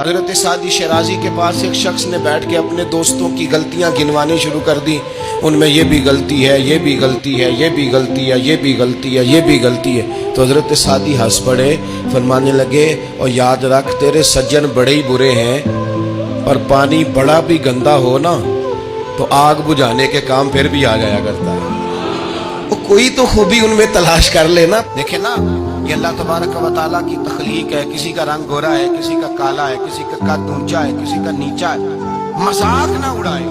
حضرت سعدی شیرازی کے پاس ایک شخص نے بیٹھ کے اپنے دوستوں کی غلطیاں گنوانی شروع کر دی. ان میں یہ بھی غلطی ہے، یہ بھی غلطی ہے، یہ بھی غلطی ہے، یہ بھی غلطی ہے، یہ بھی غلطی ہے. تو حضرت سعدی ہنس پڑے، فرمانے لگے اور یاد رکھ تیرے سجن بڑے ہی برے ہیں، اور پانی بڑا بھی گندا ہو نا تو آگ بجھانے کے کام پھر بھی آ جایا کرتا ہے. کوئی تو خوبی ان میں تلاش کر لینا. دیکھیں نا، یہ اللہ تبارک و تعالیٰ کی تخلیق ہے. کسی کا رنگ گورا ہے، کسی کا کالا ہے، کسی کا قد اونچا ہے، کسی کا نیچا ہے. مذاق نہ اڑائے،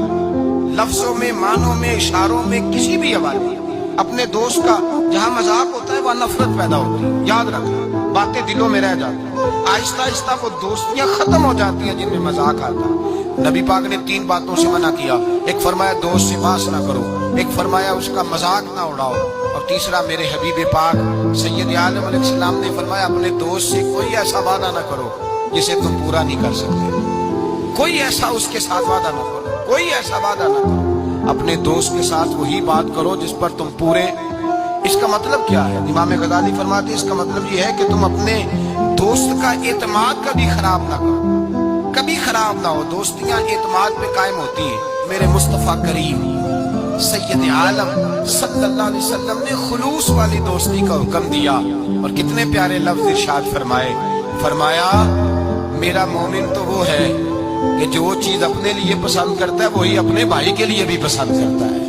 لفظوں میں، معنوں میں، اشاروں میں، کسی بھی حوالے. اپنے دوست کا جہاں مذاق ہوتا ہے وہاں نفرت پیدا ہوتی ہے. یاد رکھنا، باتیں دلوں میں رہ جاتی ہیں. آہستہ آہستہ وہ دوستیاں ختم ہو جاتی ہیں جن میں مذاق آتا ہے. نبی پاک نے 3 باتوں سے منع کیا. ایک فرمایا دوست سے بحث نہ کرو، ایک فرمایا اس کا مذاق نہ اڑاؤ، اور تیسرا میرے حبیب پاک سید عالم علیہ السلام نے فرمایا اپنے دوست سے کوئی ایسا وعدہ نہ کرو جسے تم پورا نہیں کر سکتے. کوئی ایسا اس کے ساتھ وعدہ نہ کرو، کوئی ایسا وعدہ نہ کرو. اپنے دوست کے ساتھ وہی بات کرو جس پر تم پورے. اس کا مطلب کیا ہے؟ امام غزالی فرماتے ہیں اس کا مطلب یہ ہے کہ تم اپنے دوست کا اعتماد کبھی خراب نہ کرو، کبھی خراب نہ ہو. دوستیاں اعتماد پہ قائم ہوتی ہیں. میرے مصطفیٰ کریم سید عالم صلی اللہ علیہ وسلم نے خلوص والی دوستی کا حکم دیا، اور کتنے پیارے لفظ ارشاد فرمائے. فرمایا میرا مومن تو وہ ہے کہ جو چیز اپنے لیے پسند کرتا ہے وہی اپنے بھائی کے لیے بھی پسند کرتا ہے.